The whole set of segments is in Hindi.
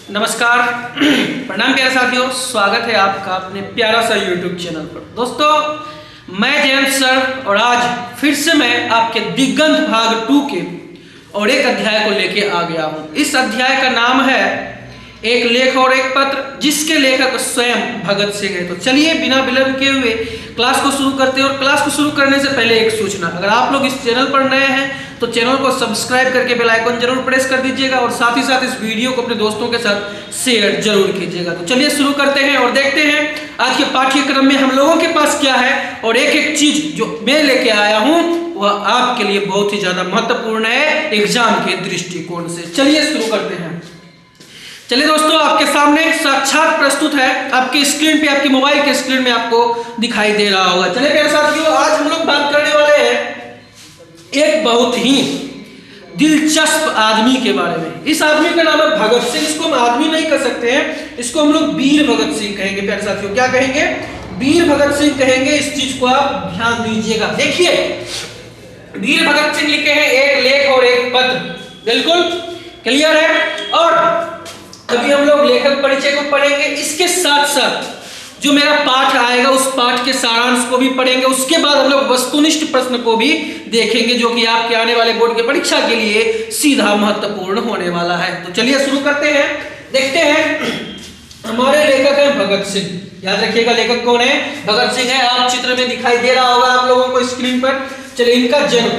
नमस्कार। प्रणाम प्यारे साथियों, स्वागत है आपका अपने प्यारा सा YouTube चैनल पर। दोस्तों, मैं जयंत सर और आज फिर से मैं आपके दिगंत भाग 2 के और एक अध्याय को लेके आ गया हूँ। इस अध्याय का नाम है एक लेख और एक पत्र, जिसके लेखक स्वयं भगत सिंह है। तो चलिए बिना विलंब किए हुए क्लास को शुरू करते हैं। और क्लास को शुरू करने से पहले एक सूचना, अगर आप लोग इस चैनल पर नए हैं तो चैनल को सब्सक्राइब करके बेल आइकन जरूर प्रेस कर दीजिएगा और साथ ही साथ इस वीडियो को अपने दोस्तों के साथ शेयर जरूर कीजिएगा। तो चलिए शुरू करते हैं और देखते हैं आज के पाठ्यक्रम में हम लोगों के पास क्या है। और एक एक चीज जो मैं लेके आया हूं वह आपके लिए बहुत ही ज्यादा महत्वपूर्ण है एग्जाम के दृष्टिकोण से। चलिए शुरू करते हैं। चलिए दोस्तों, आपके सामने साक्षात प्रस्तुत है, आपके स्क्रीन पे, आपके मोबाइल के स्क्रीन में आपको दिखाई दे रहा होगा। चलिए प्यारे साथियों, आज हम लोग बात करने वाले हैं एक बहुत ही दिलचस्प आदमी के बारे में। इस आदमी का नाम है भगत सिंह। इसको हम आदमी नहीं कह सकते हैं, इसको हम लोग वीर भगत सिंह कहेंगे। प्यारे साथियों, क्या कहेंगे? वीर भगत सिंह कहेंगे। इस चीज को आप ध्यान दीजिएगा। देखिए, वीर भगत सिंह लिखे हैं एक लेख और एक पत्र। बिल्कुल क्लियर है। और अभी हम लोग लेखक परिचय को पढ़ेंगे, इसके साथ साथ जो मेरा पाठ आएगा उस पाठ के सारांश को भी पढ़ेंगे। उसके बाद हम लोग वस्तुनिष्ठ प्रश्न को भी देखेंगे, जो कि आपके आने वाले बोर्ड की परीक्षा के लिए सीधा महत्वपूर्ण होने वाला है। तो चलिए शुरू करते हैं। देखते हैं, हमारे लेखक हैं भगत सिंह। याद रखिएगा, लेखक कौन है? भगत सिंह है। आप चित्र में दिखाई दे रहा होगा आप लोगों को स्क्रीन पर। चलिए, इनका जन्म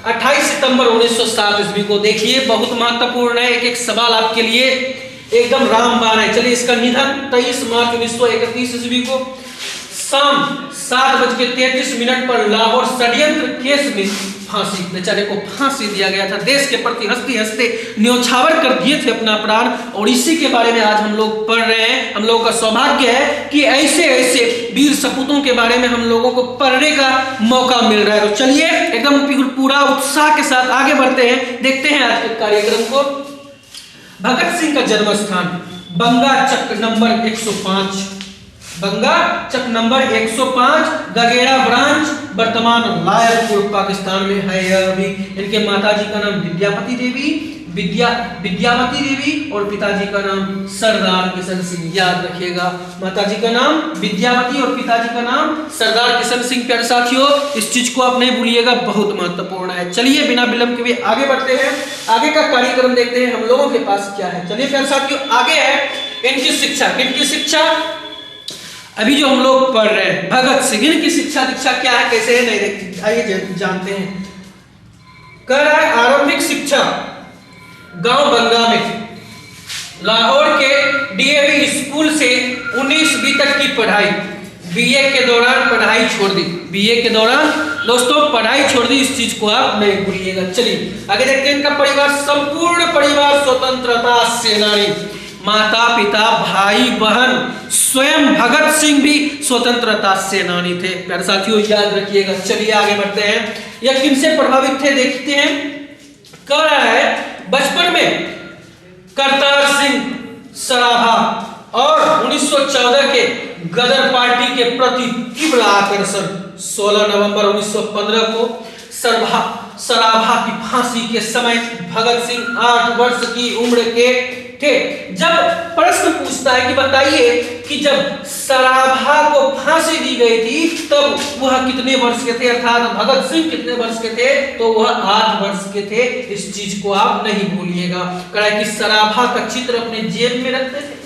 28 सितंबर 1907 ईस्वी को। देखिए, बहुत महत्वपूर्ण है, एक एक सवाल आपके लिए एकदम रामबाण है। चलिए, इसका निधन 23 मार्च 1931 ईस्वी को शाम 7:33 पर लाहौर षड्यंत्र केस में फांसी, बेचारे को फांसी दिया गया था। देश के प्रति हंसते हंसते न्योछावर कर दिए थे अपना प्राण। और इसी के बारे में आज हम लोग पढ़ रहे हैं। हम लोगों का सौभाग्य है कि ऐसे ऐसे वीर सपूतों के बारे में हम लोगों को पढ़ने का मौका मिल रहा है। तो चलिए एकदम पूरा उत्साह के साथ आगे बढ़ते हैं, देखते हैं आज के कार्यक्रम को। भगत सिंह का जन्म स्थान बंगा चक नंबर 105, बंगा चक नंबर 105, गगेड़ा ब्रांच, वर्तमान लायरपुर पाकिस्तान में है। अभी इनके माताजी का नाम विद्यावती देवी और पिताजी का नाम सरदार किशन सिंह। याद रखिएगा, माताजी का नाम विद्यावती और पिताजी का नाम सरदार किशन सिंह। प्यारे साथियों, इस चीज को आप नहीं भूलिएगा, बहुत महत्वपूर्ण है। चलिए बिना विलंब के भी आगे बढ़ते हैं, आगे का कार्यक्रम देखते हैं हम लोगों के पास क्या है। चलिए प्यारे साथियों, आगे है इनकी शिक्षा। इनकी शिक्षा अभी जो हम लोग पढ़ रहे हैं, भगत सिंह, इनकी शिक्षा दीक्षा क्या है, कैसे है, नहीं देखते, आइए जानते हैं। कह रहा है आरंभिक शिक्षा गांव बंगा में, लाहौर के डीएवी स्कूल से 19वीं तक की पढ़ाई। बीए के दौरान पढ़ाई छोड़ दी। बीए के दौरान दोस्तों पढ़ाई छोड़ दी, इस चीज को आप नहीं भूलिएगा। चलिए आगे देखते हैं। इनका परिवार संपूर्ण परिवार स्वतंत्रता सेनानी, माता पिता भाई बहन, स्वयं भगत सिंह भी स्वतंत्रता सेनानी थे। प्यारे साथियों, याद रखिएगा। चलिए आगे बढ़ते हैं। यह किनसे प्रभावित थे देखते हैं। कह रहा है बचपन में करतार सिंह सराभा और 1914 के गदर पार्टी के प्रति तीव्र आकर्षण। 16 नवंबर 1915 को सराभा की फांसी के समय भगत सिंह 8 वर्ष की उम्र के थे। जब प्रश्न पूछता है कि बताइए कि जब सराभा को फांसी दी गई थी तब वह कितने वर्ष के थे, अर्थात भगत सिंह कितने वर्ष के थे, तो वह 8 वर्ष के थे। इस चीज को आप नहीं भूलिएगा। कहा कि सराभा का चित्र अपने जेब में रखते थे।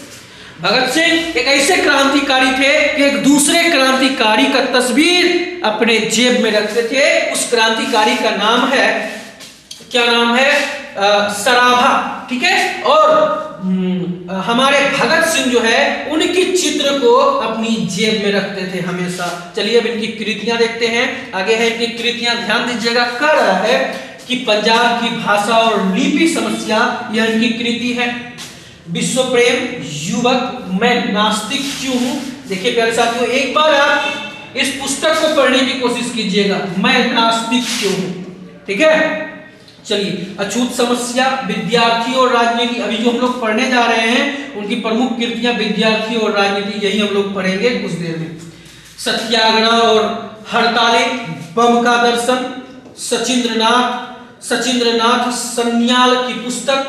भगत सिंह एक ऐसे क्रांतिकारी थे कि एक दूसरे क्रांतिकारी का तस्वीर अपने जेब में रखते थे। उस क्रांतिकारी का नाम है, क्या नाम है? सराभा। ठीक है। और हमारे भगत सिंह जो है उनकी चित्र को अपनी जेब में रखते थे हमेशा। चलिए अब इनकी कृतियां देखते हैं। आगे है इनकी कृतियां, ध्यान दीजिएगा। कह रहा है कि पंजाब की भाषा और लिपि समस्या, यह इनकी कृति है। विश्व प्रेम, युवक, मैं नास्तिक क्यों हूं। देखिए प्यारे साथियों, एक बार आप इस पुस्तक को पढ़ने की कोशिश कीजिएगा, मैं नास्तिक क्यों हूं। ठीक है। चलिए, अछूत समस्या, विद्यार्थी और राजनीति, अभी जो हम लोग पढ़ने जा रहे हैं उनकी प्रमुख कृतियां विद्यार्थी और राजनीति, यही हम लोग पढ़ेंगे कुछ देर में। सत्याग्रह और हड़तालें, बम का दर्शन, सचिंद्रनाथ सन्याल की पुस्तक,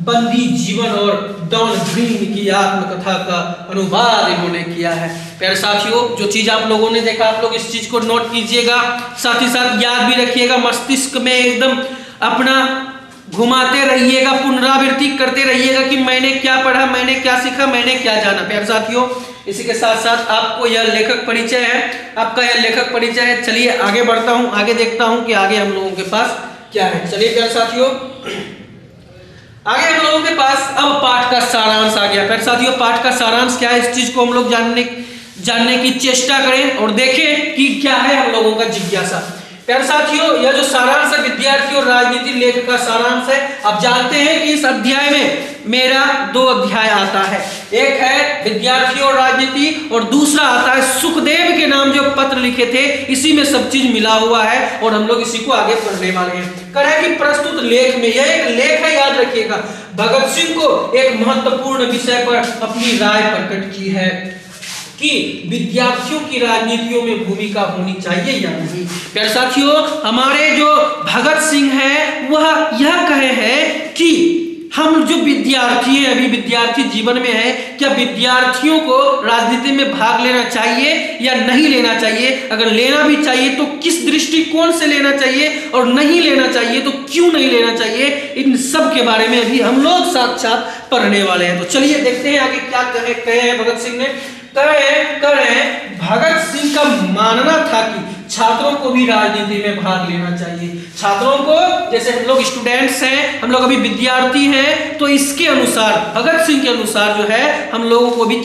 बंदी जीवन और डॉन ग्रीन की आत्मकथा का अनुवाद इन्होंने किया है। प्यारे साथियों, जो चीज आप लोगों ने देखा, आप लोग इस चीज को नोट कीजिएगा, साथ ही साथ याद भी रखिएगा, मस्तिष्क में एकदम अपना घुमाते रहिएगा, पुनरावृत्ति करते रहिएगा कि मैंने क्या पढ़ा, मैंने क्या सीखा, मैंने क्या जाना। प्यारे साथियों, इसी के साथ साथ आपको यह लेखक परिचय है, आपका यह लेखक परिचय है। चलिए आगे बढ़ता हूं, आगे देखता हूं कि आगे हम लोगों के पास क्या है। चलिए प्यारे साथियों, आगे हम लोगों के पास अब पाठ का सारांश आ गया। प्यारे साथियों, पाठ का सारांश क्या है, इस चीज को हम लोग जानने की चेष्टा करें और देखें कि क्या है हम लोगों का जिज्ञासा। प्यारे साथियों, यह जो सारांश है विद्यार्थी और राजनीति लेख का सारांश है। आप जानते हैं कि इस अध्याय में मेरा 2 अध्याय आता है, एक है विद्यार्थी और राजनीति और दूसरा आता है सुखदेव के नाम जो पत्र लिखे थे, इसी में सब चीज मिला हुआ है और हम लोग इसी को आगे पढ़ने वाले हैं। करें कि प्रस्तुत लेख में, यह एक लेख है, याद रखिएगा, भगत सिंह को एक महत्वपूर्ण विषय पर अपनी राय प्रकट की है कि विद्यार्थियों की राजनीतियों में भूमिका होनी चाहिए या नहीं। प्यारे साथियों, हमारे जो भगत सिंह हैं वह यह कहे हैं कि हम जो विद्यार्थी हैं, अभी विद्यार्थी जीवन में है, क्या विद्यार्थियों को राजनीति में भाग लेना चाहिए या नहीं लेना चाहिए, अगर लेना भी चाहिए तो किस दृष्टिकोण से लेना चाहिए और नहीं लेना चाहिए तो क्यों नहीं लेना चाहिए, इन सब के बारे में अभी हम लोग साक्षात पढ़ने वाले हैं। तो चलिए देखते हैं आगे क्या कहे हैं भगत सिंह ने। भगत सिंह का मानना था कि छात्रों को भी राजनीति में भाग लेना चाहिए। छात्रों को, जैसे हम लोग स्टूडेंट्स हैं, हम लोग अभी विद्यार्थी हैं, तो इसके अनुसार, भगत सिंह के अनुसार जो है, हम लोगों को भी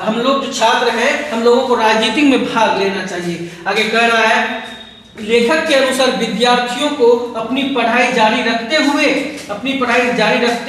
हम लोग जो छात्र हैं, हम लोगों को राजनीति में भाग लेना चाहिए। आगे कह रहा है, लेखक के अनुसार विद्यार्थियों को अपनी पढ़ाई जारी रखते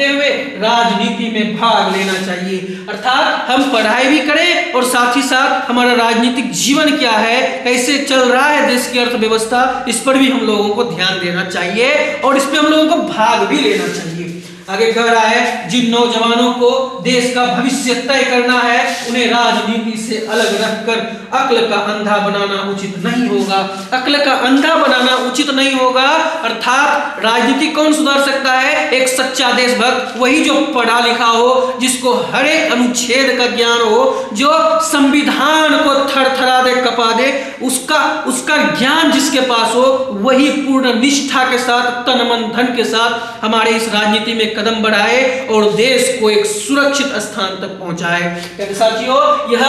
हुए राजनीति में भाग लेना चाहिए। अर्थात हम पढ़ाई भी करें और साथ ही साथ हमारा राजनीतिक जीवन क्या है, कैसे चल रहा है देश की अर्थव्यवस्था, इस पर भी हम लोगों को ध्यान देना चाहिए और इसमें हम लोगों को भाग भी लेना चाहिए। आगे कह रहा है, जिन नौजवानों को देश का भविष्य तय करना है, उन्हें राजनीति से अलग रखकर अक्ल का अंधा बनाना उचित नहीं होगा। अक्ल का अंधा बनाना उचित नहीं होगा, अर्थात राजनीति कौन सुधार सकता है? एक सच्चा देशभक्त, वही जो पढ़ा लिखा हो, जिसको हर एक अनुच्छेद का ज्ञान हो, जो संविधान को थरथरा दे, कपा दे, उसका ज्ञान जिसके पास हो, वही पूर्ण निष्ठा के साथ, तन मन धन के साथ हमारे इस राजनीति में कदम बढ़ाए और देश को एक सुरक्षित स्थान तक पहुंचाए। साथियों, यह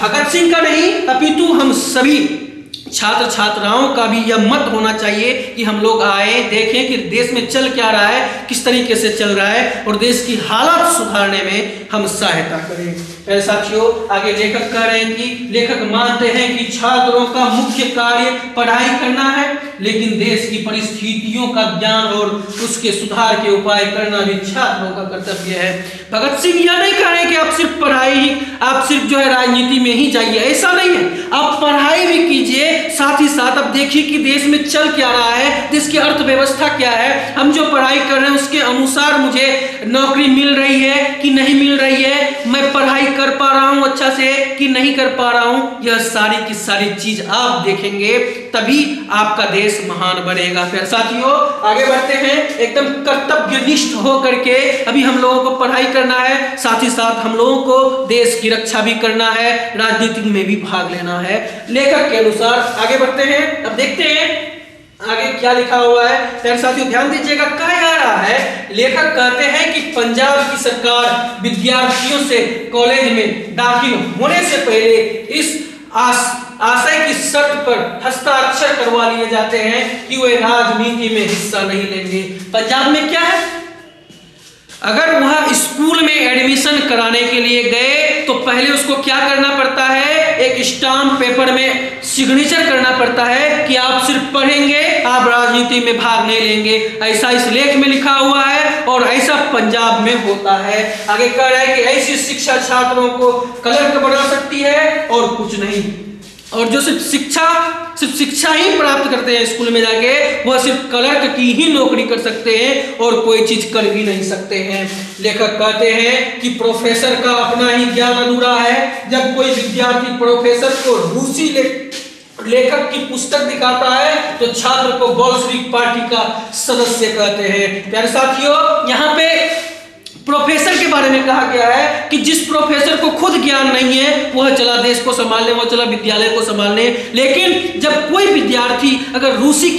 भगत सिंह का नहीं अपितु हम सभी छात्र छात्राओं का भी यह मत होना चाहिए कि हम लोग आए, देखें कि देश में चल क्या रहा है, किस तरीके से चल रहा है और देश की हालत सुधारने में हम सहायता करें। साथियों, आगे लेखक कह रहे हैं कि लेखक मानते हैं कि छात्रों का मुख्य कार्य पढ़ाई करना है, लेकिन देश की परिस्थितियों का ज्ञान और उसके सुधार के उपाय करना भी छात्रों का कर्तव्य है। भगत सिंह यह नहीं कह रहे कि आप सिर्फ आप सिर्फ जो है राजनीति में ही जाइए, ऐसा नहीं है। आप पढ़ाई भी कीजिए, साथ ही साथ अब देखिए कि देश में चल क्या रहा है, देश की अर्थव्यवस्था क्या है, हम जो पढ़ाई कर रहे हैं उसके अनुसार मुझे नौकरी मिल रही है कि नहीं मिल रही है, मैं पढ़ाई कर पा रहा हूं अच्छा से कि नहीं कर पा रहा हूं, यह सारी की सारी चीज आप देखेंगे, तभी आपका देश महान बनेगा। फिर साथियों, आगे बढ़ते हैं, एकदम कर्तव्यनिष्ठ हो करके अभी हम लोगों को पढ़ाई करना है, साथ ही साथ हम लोगों को देश की रक्षा भी करना है, राजनीति में भी भाग लेना है लेखक के अनुसार। आगे बढ़ते हैं, अब देखते हैं आगे क्या लिखा हुआ है। प्यारे साथियों, ध्यान दीजिएगा, कहा जा रहा है, लेखक कहते हैं कि पंजाब की सरकार विद्यार्थियों से कॉलेज में दाखिल होने से पहले इस आशय की शर्त पर हस्ताक्षर करवा लिए जाते हैं कि वे राजनीति में हिस्सा नहीं लेंगे। पंजाब में क्या है, अगर वह स्कूल में एडमिशन कराने के लिए गए तो पहले उसको क्या करना पड़ता है, एक स्टाम्प पेपर में सिग्नेचर करना पड़ता है कि आप सिर्फ पढ़ेंगे, आप राजनीति में भाग नहीं लेंगे। ऐसा इस लेख में लिखा हुआ है और ऐसा पंजाब में होता है। आगे कह रहा है कि ऐसी शिक्षा छात्रों को क्लर्क बना सकती है और कुछ नहीं, और जो सिर्फ शिक्षा ही प्राप्त करते हैं स्कूल में जाके, वह सिर्फ क्लर्क की ही नौकरी कर सकते हैं और कोई चीज कर भी नहीं सकते हैं। लेखक कहते हैं कि प्रोफेसर का अपना ही ज्ञान अधूरा है। जब कोई विद्यार्थी प्रोफेसर को रूसी लेखक की पुस्तक दिखाता है तो छात्र को बोल्शेविक पार्टी का सदस्य कहते हैं। प्यारे साथियों, यहाँ पे में कहा गया है कि जिस प्रोफेसर को खुद ज्ञान नहीं है वह चला देश को संभालने, वह चला विद्यालय को संभालने। लेकिन जब कोई विद्यार्थी अगर रूस की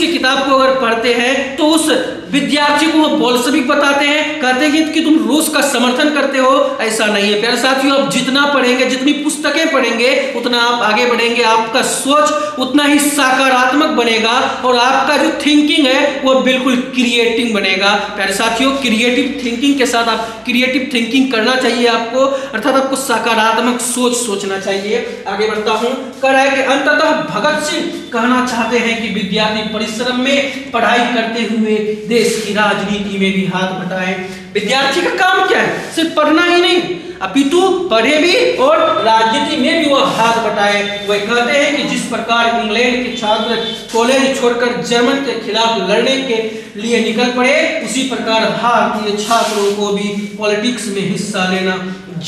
किताब को अगर पढ़ते हैं तो उस विद्यार्थी को वो बोल्शेविक बताते हैं, कहते हैं कि तुम रूस का समर्थन करते हो। ऐसा नहीं है प्यारे साथियों, आप जितना पढ़ेंगे, जितनी पुस्तकें पढ़ेंगे उतना आप आगे बढ़ेंगे, आपका सोच उतना ही सकारात्मक बनेगा और आपका जो थिंकिंग है वो बिल्कुल क्रिएटिव बनेगा। प्यारे साथियों, क्रिएटिव थिंकिंग के साथ आप क्रिएटिव थिंकिंग करना चाहिए आपको, अर्थात आपको सकारात्मक सोच सोचना चाहिए। आगे बढ़ता हूं, कह रहा है कि अंततः भगत सिंह कहना चाहते हैं कि विद्यार्थी परिश्रम में पढ़ाई करते हुए देश की राजनीति में भी हाथ बटाएं। विद्यार्थी का काम क्या है? सिर्फ पढ़ना ही नहीं, अपितु पढ़े भी और राजनीति में भी वह हाथ बटाए। वह कहते हैं कि जिस प्रकार इंग्लैंड के छात्र कॉलेज छोड़कर जर्मन के खिलाफ लड़ने के लिए निकल पड़े, उसी प्रकार भारतीय छात्रों को भी पॉलिटिक्स में हिस्सा लेना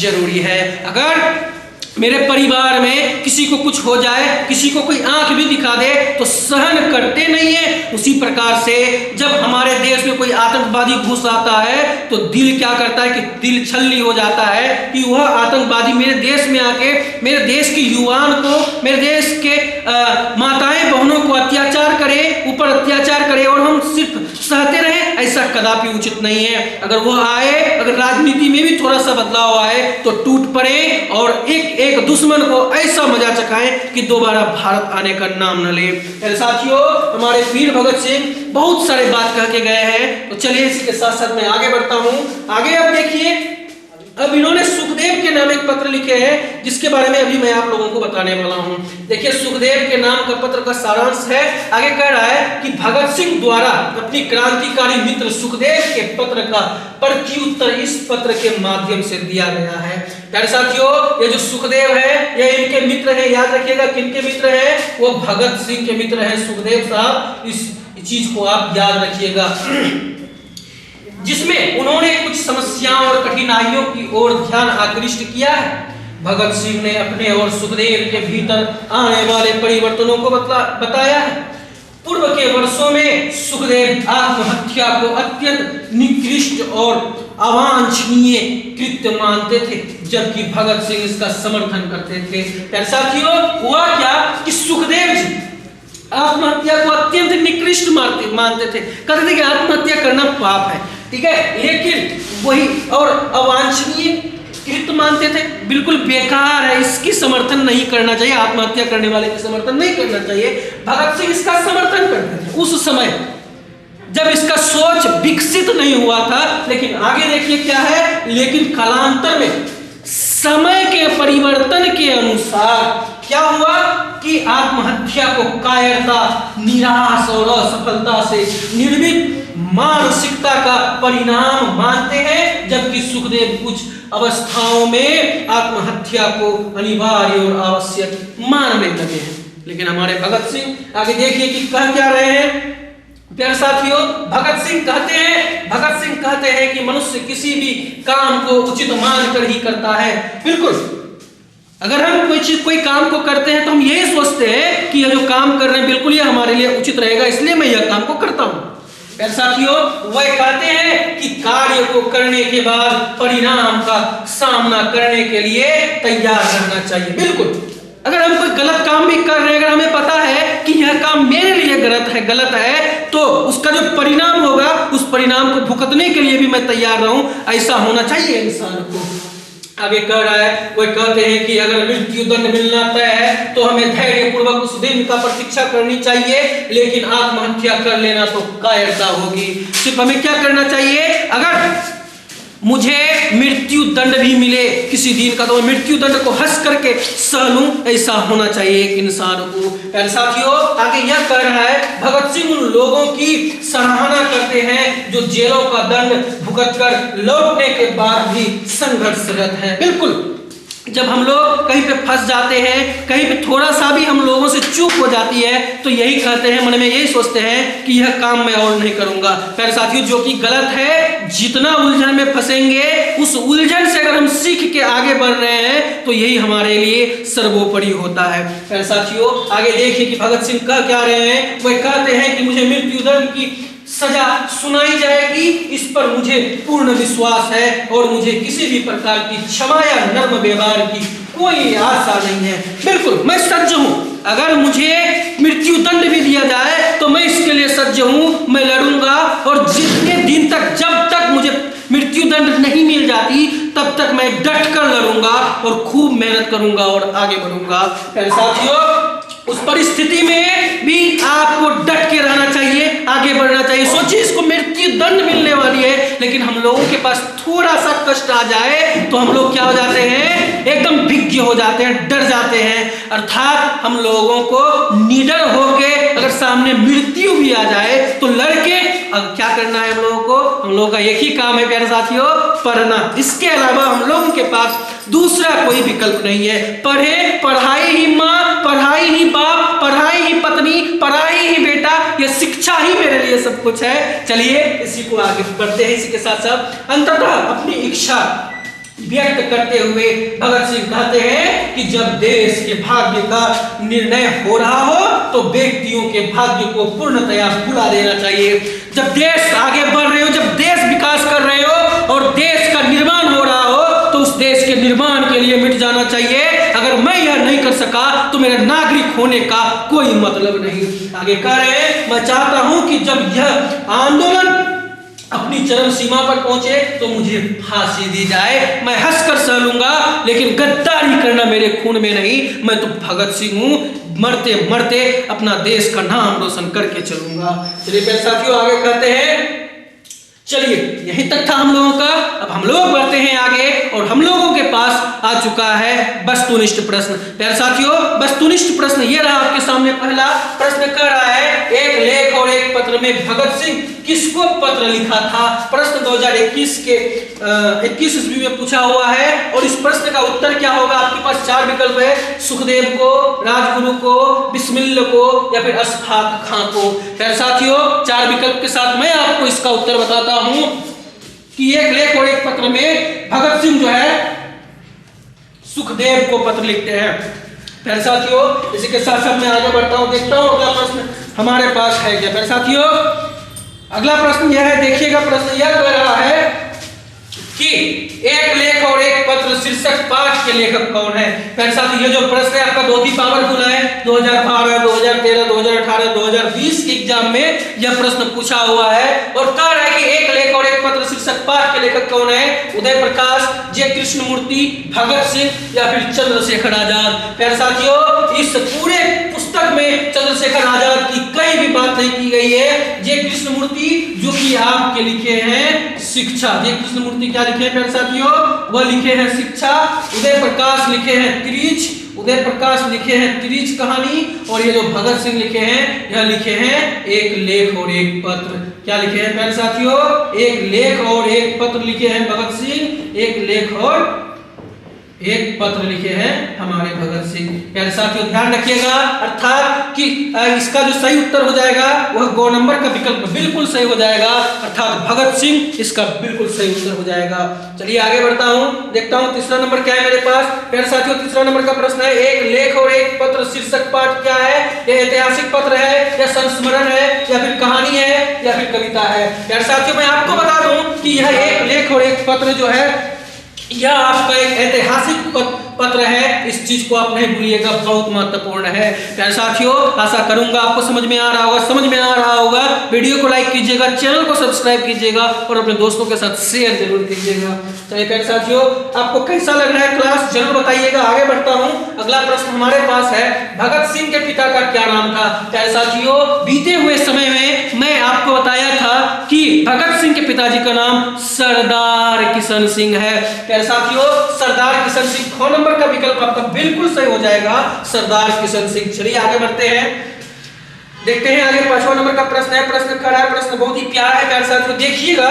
जरूरी है। अगर मेरे परिवार में किसी को कुछ हो जाए, किसी को कोई आंख भी दिखा दे तो सहन करते नहीं है, उसी प्रकार से जब हमारे देश में कोई आतंकवादी घुस आता है तो दिल क्या करता है कि दिल छल्ली हो जाता है कि वह आतंकवादी मेरे देश में आके मेरे देश के युवाओं को, मेरे देश के माताएं बहनों को अत्याचार करे, ऊपर अत्याचार करे और हम सिर्फ सहते रहे। ऐसा कदापि उचित नहीं है। अगर वह आए, अगर राजनीति में भी थोड़ा सा बदलाव आए तो टूट पड़े और एक दुश्मन को ऐसा मजा चखाएं कि दोबारा भारत आने का नाम न ले। मेरे साथियों, हमारे वीर भगत सिंह बहुत सारे बात कह के गए हैं, तो चलिए इसी के साथ साथ मैं आगे बढ़ता हूं। आगे अब देखिए, अब इन्होंने सुखदेव के नाम एक पत्र लिखे हैं जिसके बारे में अभी मैं आप लोगों को बताने वाला हूं। देखिए, सुखदेव के नाम का पत्र का सारांश है। आगे कह रहा है कि भगत सिंह द्वारा अपनी क्रांतिकारी मित्र सुखदेव के पत्र का प्रत्युत्तर इस पत्र के माध्यम से दिया गया है। प्यारे साथियों, ये जो सुखदेव है ये इनके मित्र है, याद रखिएगा किनके मित्र है? वो भगत सिंह के मित्र है सुखदेव साहब। इस चीज को आप याद रखिएगा, जिसमें उन्होंने कुछ समस्याओं और कठिनाइयों की ओर ध्यान आकृष्ट किया है। भगत सिंह ने अपने और सुखदेव के भीतर आने वाले परिवर्तनों को बताया है। पूर्व के वर्षों में सुखदेव आत्महत्या को अत्यंत निकृष्ट और अवांछनीय कृत्य मानते थे, जबकि भगत सिंह इसका समर्थन करते थे। प्यारे साथियों, हुआ क्या कि सुखदेव जी आत्महत्या को अत्यंत निकृष्ट मानते थे, कहते थे कि आत्महत्या करना पाप है, ठीक है, लेकिन वही और अवांछनीय कृत्य मानते थे, बिल्कुल बेकार है, इसकी समर्थन नहीं करना चाहिए, आत्महत्या करने वाले की समर्थन नहीं करना चाहिए। भगत सिंह इसका समर्थन करते थे उस समय जब इसका सोच विकसित नहीं हुआ था। लेकिन आगे देखिए क्या है, लेकिन कालांतर में समय के परिवर्तन के अनुसार क्या हुआ कि आत्महत्या को कायरता, निराश और असफलता से निर्मित मानसिकता का परिणाम मानते हैं, जबकि सुखदेव कुछ अवस्थाओं में आत्महत्या को अनिवार्य और आवश्यक मानने लगे हैं। लेकिन हमारे भगत सिंह आगे देखिए कि कह क्या रहे हैं। प्यारे साथियों, भगत सिंह कहते हैं कि मनुष्य किसी भी काम को उचित मानकर ही करता है। बिल्कुल, अगर हम कोई काम को करते हैं तो हम यही सोचते हैं कि यह जो काम कर रहे हैं बिल्कुल ये हमारे लिए उचित रहेगा, इसलिए मैं यह काम को करता हूं। प्यारे साथियों, वह कहते हैं कि कार्य को करने के बाद परिणाम का सामना करने के लिए तैयार रहना चाहिए। बिल्कुल, अगर हम कोई गलत काम भी कर रहे हैं, अगर हमें पता है कि यह काम मेरे लिए गलत है तो उसका जो परिणाम होगा उस परिणाम को भुगतने के लिए भी मैं तैयार रहूं, ऐसा होना चाहिए इंसान को। आगे कह रहा है, वह कहते हैं कि अगर मृत्यु दंड मिलना तय है तो हमें धैर्य पूर्वक उस दिन का प्रतीक्षा करनी चाहिए, लेकिन आत्महत्या कर लेना तो कायरता होगी। सिर्फ हमें क्या करना चाहिए, अगर मुझे मृत्यु दंड भी मिले किसी दिन का तो मैं मृत्यु दंड को हंस करके सह लूं, ऐसा होना चाहिए एक इंसान को। प्यारे साथियों, आगे यह कह रहा है, भगत सिंह उन लोगों की सराहना करते हैं जो जेलों का दंड भुगत कर लौटने के बाद भी संघर्षरत हैं। बिल्कुल, जब हम लोग कहीं पे फंस जाते हैं, कहीं पे थोड़ा सा भी हम लोगों से चूक हो जाती है तो यही कहते हैं, मन में यही सोचते हैं कि यह काम मैं और नहीं करूंगा। प्यारे साथियों, जो कि गलत है, जितना उलझन में फंसेंगे उस उलझन से अगर हम सीख के आगे बढ़ रहे हैं तो यही हमारे लिए सर्वोपरि होता है। प्यारे साथियों, आगे देखिए कि भगत सिंह कह क्या रहे हैं। वह कहते हैं कि मुझे मृत्यु दंड की सजा सुनाई जाएगी, इस पर मुझे पूर्ण विश्वास है और मुझे किसी भी प्रकार की क्षमा या नर्म व्यवहार की कोई आशा नहीं है। बिल्कुल मैं सज्ज हूं, अगर मुझे मृत्यु दंड भी दिया जाए तो मैं इसके लिए सज्ज हूं, मैं लड़ूंगा और जितने दिन तक, जब तक मुझे मृत्यु दंड नहीं मिल जाती तब तक मैं डट कर लड़ूंगा और खूब मेहनत करूंगा और आगे बढ़ूंगा। प्यारे साथियों, उस परिस्थिति में भी आपको डट के रहना चाहिए, आगे बढ़ना चाहिए। सोचिए इसको मृत्यु दंड मिलने वाली है, लेकिन हम लोगों के पास थोड़ा सा कष्ट आ जाए तो हम लोग क्या हो जाते हैं, एकदम भिज्ञ हो जाते हैं, डर जाते हैं। अर्थात हम लोगों को निडर होके अगर सामने मृत्यु भी आ जाए तो लड़के अब क्या करना है हम लोगों को, हम लोगों का एक ही काम है प्यारे साथियों, पढ़ना। इसके अलावा हम लोगों के पास दूसरा कोई विकल्प नहीं है। पढ़े, पढ़ाई ही माँ, पढ़ाई ही बाप, पढ़ाई ही पत्नी, पढ़ाई ही बेटा, ये शिक्षा ही मेरे लिए सब कुछ है। चलिए इसी को आगे बढ़ते हैं। इसी के साथ साथ अंततः अपनी इच्छा व्यक्त करते हुए भगत सिंह कहते हैं कि जब देश के भाग्य का निर्णय हो रहा हो तो व्यक्तियों के भाग्य को पूर्णतया भुला देना चाहिए। जब देश आगे बढ़ रहे हो, जब देश विकास कर रहे हो और देश का निर्माण हो रहा हो तो उस देश के निर्माण के लिए मिट जाना चाहिए। अगर मैं यह नहीं कर सका तो मेरे नागरिक होने का कोई मतलब नहीं। आगे कह रहे हैं, मैं चाहता हूं कि जब यह आंदोलन अपनी चरम सीमा पर पहुंचे तो मुझे फांसी दी जाए, मैं हंसकर सह लूंगा, लेकिन गद्दारी करना मेरे खून में नहीं। मैं तो भगत सिंह हूं, मरते मरते अपना देश का नाम रोशन करके चलूंगा। चलिए प्यारे साथियों आगे कहते हैं, चलिए यहीं तक था हम लोगों का। अब हम लोग बढ़ते हैं आगे और हम लोगों के पास आ चुका है वस्तुनिष्ठ प्रश्न। प्यारे साथियों, वस्तुनिष्ठ प्रश्न ये रहा आपके सामने। पहला प्रश्न कह रहा है, एक लेख और एक पत्र में भगत सिंह किसको पत्र लिखा था? प्रश्न 2021 के 21 ईस्वी में पूछा हुआ है और इस प्रश्न का उत्तर क्या होगा? आपके पास चार विकल्प है, सुखदेव को, राजगुरु को, बिस्मिल्ल को या फिर अशफाक खां को। प्यारे साथियों, चार विकल्प के साथ मैं आपको इसका उत्तर बताता हूं कि एक लेख और एक पत्र में भगत सिंह जो है सुखदेव को पत्र लिखते हैं। प्यारे साथियों, इसी के साथ साथ मैं आगे बढ़ता हूं, देखता हूं अगला प्रश्न हमारे पास है क्या। प्यारे साथियों, अगला प्रश्न यह है, देखिएगा प्रश्न यह कह रहा है कि एक लेख और एक पत्र शीर्षक पाठ के लेखक कौन है? प्यारे साथियों, ये जो प्रश्न है आपका बहुत ही पावरफुल है। 2012, 2013, 2018, 2020 के एग्जाम में यह प्रश्न पूछा हुआ है और कह रहा है कि एक लेख और एक पत्र शीर्षक पाठ के लेखक कौन है? उदय प्रकाश, जे कृष्णमूर्ति, भगत सिंह या फिर चंद्रशेखर आजाद। प्यारे साथियों, इस पूरे पुस्तक में चंद्रशेखर आजाद की कई भी बात नहीं की गई है। जे कृष्णमूर्ति जो कि आपके लिखे हैं शिक्षा, जे कृष्णमूर्ति क्या लिखे हैं प्यारे साथियों? वह लिखे हैं शिक्षा। उदय प्रकाश लिखे हैं त्रिज, उदय प्रकाश लिखे हैं त्रिज कहानी और ये जो भगत सिंह लिखे हैं यह लिखे हैं एक लेख और एक पत्र। क्या लिखे हैं प्यारे साथियों? एक लेख और एक पत्र लिखे हैं भगत सिंह, एक लेख और एक पत्र लिखे हैं हमारे भगत सिंह। प्यारे साथियों ध्यान रखिएगा, अर्थात कि इसका जो सही उत्तर हो जाएगा वह गो नंबर का विकल्प बिल्कुल सही हो जाएगा, अर्थात भगत सिंह इसका बिल्कुल सही उत्तर हो जाएगा। चलिए आगे बढ़ता हूं, देखता हूं तीसरा नंबर क्या है मेरे पास। प्यारे साथियों, तीसरा नंबर का प्रश्न है, एक लेख और एक पत्र शीर्षक पाठ क्या है? यह ऐतिहासिक पत्र है या संस्मरण है या फिर कहानी है या फिर कविता है? प्यारे साथियों, मैं आपको बता दूं कि यह एक लेख और एक पत्र जो है यह आपका एक ऐतिहासिक पत्र है। इस चीज को आप नहीं भूलिएगा, बहुत महत्वपूर्ण है। प्यारे साथियों, आशा करूंगा आपको समझ में आ रहा होगा, समझ में आ रहा होगा। वीडियो को लाइक कीजिएगा, चैनल को सब्सक्राइब कीजिएगा और अपने दोस्तों के साथ शेयर जरूर कीजिएगा। चलिए प्यारे साथियों, आपको कैसा लग रहा है क्लास जरूर बताइएगा। आगे बढ़ता हूं, अगला प्रश्न हमारे पास है, भगत सिंह के पिता का क्या नाम था? प्यारे साथियों, बीते हुए समय में मैं आपको बताया था कि भगत सिंह के पिताजी का नाम सरदार किशन सिंह है। प्यारे साथियों, सरदार किशन सिंह ख नंबर का विकल्प आपका बिल्कुल सही हो जाएगा, सरदार किशन सिंह। चलिए आगे बढ़ते हैं, देखते हैं आगे पांचवा नंबर का प्रश्न है। प्रश्न खड़ा है, प्रश्न बहुत ही प्यारा है प्यारे साथियों, देखिएगा।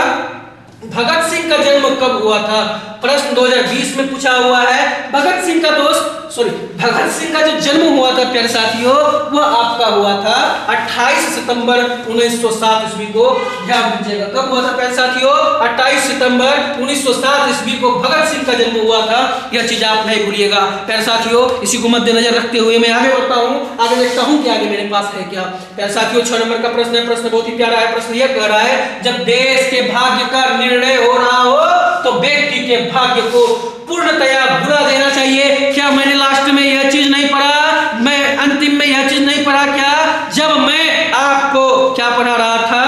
भगत सिंह का जन्म कब हुआ था? प्रश्न 2020 में पूछा हुआ है। भगत सिंह का दोस्त सॉरी भगत सिंह का जो जन्म हुआ था प्यारे साथियों, वह आपका हुआ था 28 सितंबर 1907 ईस्वी को। ध्यान दीजिएगा, कब हुआ था प्यारे साथियों? 28 सितंबर 1907 ईस्वी को भगत सिंह का जन्म हुआ था। यह चीज आप नहीं भूलिएगा प्यारे साथियों। इसी को मद्देनजर रखते हुए मैं आगे बढ़ता हूँ, आगे देखता हूँ कि आगे मेरे पास है क्या। प्यारे साथियों 6 नंबर का प्रश्न है। प्रश्न बहुत ही प्यारा है। प्रश्न यह कह रहा है, जब देश के भाग्य का निर्णय हो रहा हो तो व्यक्ति के भाग्य को पूर्णतया भुला देना चाहिए। क्या मैंने लास्ट में यह चीज नहीं पढ़ा? मैं अंतिम में यह चीज नहीं पढ़ा क्या? जब मैं आपको क्या पढ़ा रहा था,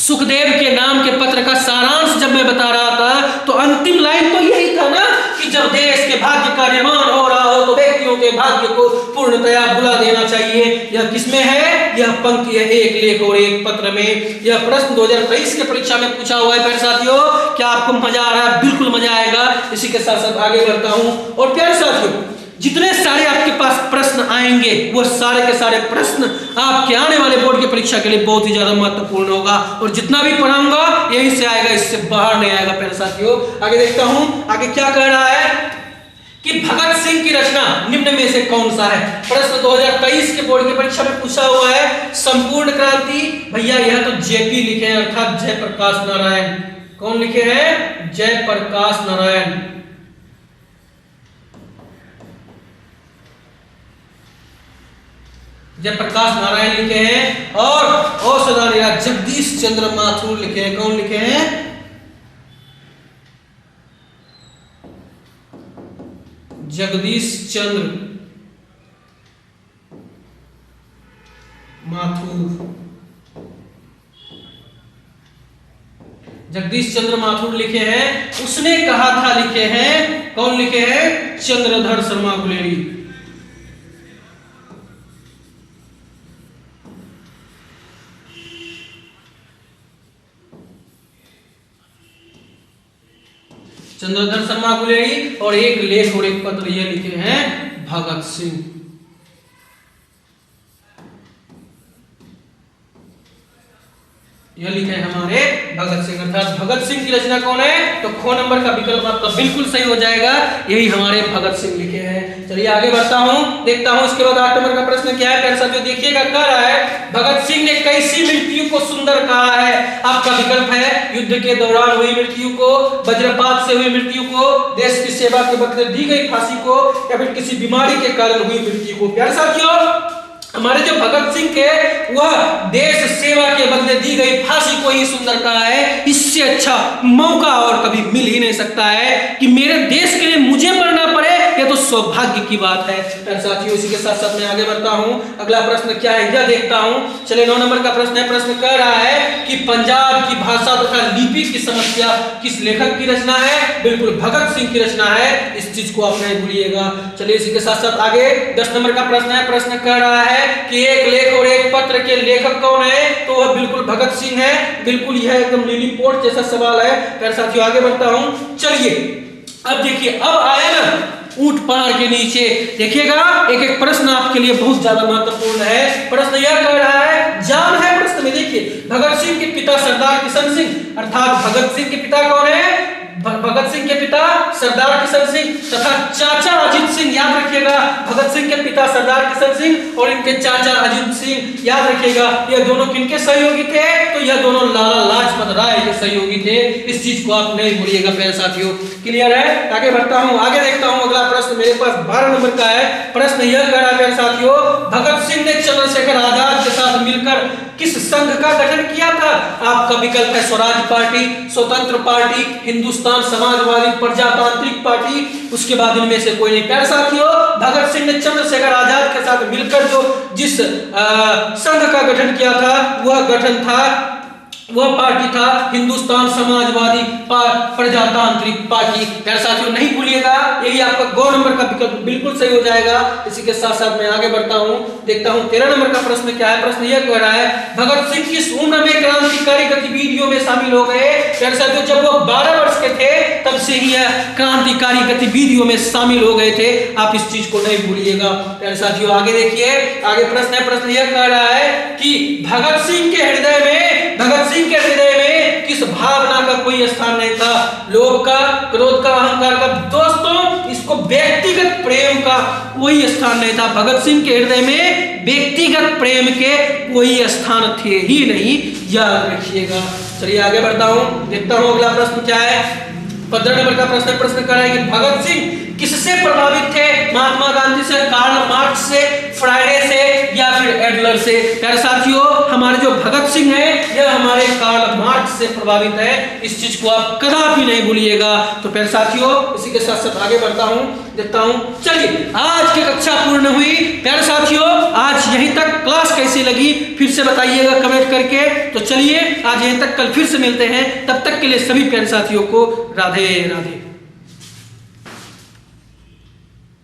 सुखदेव के नाम के पत्र का सारांश जब मैं बता रहा था, तो अंतिम लाइन तो यही था ना कि जब देश के भाग्य का निर्माण हो रहा हो तो व्यक्तियों के भाग्य को पूर्णतया भुला देना चाहिए। यह किसमें है? यह पंक्ति है एक लेख और एक पत्र में। यह प्रश्न 2023 के परीक्षा में पूछा हुआ है प्यारे साथियों। क्या आपको मजा आ रहा है? बिल्कुल मजा आएगा। इसी के साथ साथ आगे बढ़ता हूं। और प्यारे साथियों, जितने सारे आपके पास प्रश्न आएंगे वो सारे के सारे प्रश्न आपके आने वाले बोर्ड की परीक्षा के लिए बहुत ही ज्यादा महत्वपूर्ण होगा। और जितना भी पढ़ाऊंगा यहीं से आएगा, इससे बाहर नहीं आएगा प्यारे साथियों। आगे देखता हूं, आगे क्या कह रहा है कि भगत सिंह की रचना निम्न में से कौन सा है? प्रश्न 2023 के बोर्ड की परीक्षा में पूछा हुआ है। संपूर्ण क्रांति, भैया यह तो जेपी लिखे हैं, अर्थात जयप्रकाश नारायण। कौन लिखे हैं? जयप्रकाश नारायण। जयप्रकाश नारायण लिखे हैं। और सदा जगदीश चंद्र माथुर लिखे हैं। कौन लिखे हैं? जगदीश चंद्र माथुर। जगदीश चंद्र माथुर लिखे हैं। उसने कहा था लिखे हैं। कौन लिखे हैं? चंद्रधर शर्मा गुलेरी। चंद्रधर शर्मा गुलेरी। और एक लेख और एक पत्र ये लिखे हैं भगत सिंह। यह लिखे हमारे भगत सिंह। अर्थात भगत सिंह की रचना कौन है? तो ख नंबर का विकल्प आपका बिल्कुल सही हो जाएगा। यही हमारे भगत सिंह लिखे हैं। चलिए आगे बढ़ता हूं, देखता हूं इसके बाद 8 नंबर का प्रश्न क्या है प्यारे साथियों। देखिएगा, कह रहा है भगत सिंह ने कैसी मृत्यु को सुंदर कहा है? आपका विकल्प है युद्ध के दौरान हुई मृत्यु को, वज्रपात से हुई मृत्यु को, देश की सेवा के बदले दी गई फांसी को, या फिर किसी बीमारी के कारण हुई मृत्यु को। प्यारे साथियों, हमारे जो भगत सिंह के वह देश सेवा के बदले दी गई फांसी को ही सुंदर कहा है। इससे अच्छा मौका और कभी मिल ही नहीं सकता है कि मेरे देश के लिए मुझे मरना पड़े। यह तो सौभाग्य की बात है साथियों। इसी के साथ साथ मैं आगे बढ़ता हूं। अगला प्रश्न क्या है यह देखता हूं। चलिए 9 नंबर का प्रश्न है। प्रश्न कह रहा है कि पंजाब की भाषा तथा लिपि की समस्या किस लेखक की रचना है? बिल्कुल भगत सिंह की रचना है। इस चीज को आप नहीं भूलिएगा। चलिए इसी के साथ साथ आगे 10 नंबर का प्रश्न है। प्रश्न कह रहा है कि एक लेख और एक पत्र के लेखक कौन है? तो वह बिल्कुल भगत सिंह है। बिल्कुल यह एकदम लिली पोर्ट जैसा सवाल है प्यारे साथियों। आगे बढ़ता हूं। चलिए अब देखिए, अब आया ना ऊंट पहाड़ के नीचे। देखिएगा, एक एक प्रश्न आपके लिए बहुत ज्यादा महत्वपूर्ण है। प्रश्न यह कह रहा है, जान है प्रश्न में, देखिए भगत सिंह के पिता सरदार किशन सिंह, अर्थात भगत सिंह के पिता कौन है? भगत सिंह के पिता सरदार किशन सिंह तथा चाचा अजीत सिंह। याद रखिएगा, भगत सिंह के पिता सरदार किशन सिंह और इनके चाचा अजीत सिंह। याद रखिएगा, यह दोनों किनके सहयोगी थे? तो यह दोनों लाला लाजपत राय के सहयोगी थे। इस चीज को आप नहीं भूलिएगा प्यारे साथियों। क्लियर है? आगे बढ़ता हूं, आगे देखता हूं। अगला प्रश्न मेरे पास 12 नंबर का है। प्रश्न यह कह रहा है प्यारे साथियों, भगत सिंह ने चंद्रशेखर आजाद के साथ मिलकर किस संघ का गठन किया था? आपका विकल्प है स्वराज पार्टी, स्वतंत्र पार्टी, हिंदुस्तान समाजवादी प्रजातांत्रिक पार्टी। उसके बाद इनमें से कोई नहीं। प्यारे साथियों, भगत सिंह ने चंद्रशेखर आजाद के साथ मिलकर जो जिस संघ का गठन किया था वह पार्टी था हिंदुस्तान समाजवादी प्रजातांत्रिक पार्टी। प्यारे साथियों नहीं भूलिएगा, यही आपका गौ नंबर का विकल्प बिल्कुल सही हो जाएगा। इसी के साथ साथ मैं आगे बढ़ता हूं, देखता हूं 13 नंबर का प्रश्न क्या है। प्रश्न यह कह रहा है, भगत सिंह किस उम्र में क्रांतिकारी गतिविधियों में शामिल हो गए? प्यारे साथियों, जब वो 12 वर्ष के थे तब से ही क्रांतिकारी गतिविधियों में शामिल हो गए थे। आप इस चीज को नहीं भूलिएगा प्यारे साथियों। आगे देखिए, आगे प्रश्न है। प्रश्न यह कह रहा है कि भगत सिंह के हृदय में किस भावना का कोई स्थान नहीं था? लोभ का, क्रोध का, अहंकार का? दोस्तों इस इसको व्यक्तिगत प्रेम का कोई स्थान नहीं था। भगत सिंह के हृदय में व्यक्तिगत प्रेम के कोई स्थान थे ही नहीं, याद रखिएगा। चलिए आगे बढ़ता हूं, देखता हूं अगला प्रश्न क्या है। 15 नंबर का प्रश्न कर रहा है कि भगत सिंह किससे प्रभावित थे? महात्मा गांधी से, कार्ल मार्क्स से, फ्राइडे से या फिर एडलर से? प्यारे साथियों, हमारे जो भगत सिंह है यह हमारे कार्ल मार्क्स से प्रभावित है, इस चीज को आप कदापि नहीं भूलिएगा। तो प्यारे साथियों, इसी के साथ साथ आगे बढ़ता हूं, देखता हूं। चलिए आज की कक्षा पूर्ण हुई। प्यारे साथियों, आज यहीं तक। क्लास कैसी लगी फिर से बताइएगा कमेंट करके। तो चलिए आज यहीं तक, कल फिर से मिलते हैं। तब तक के लिए सभी प्यारे साथियों को राधे राधे।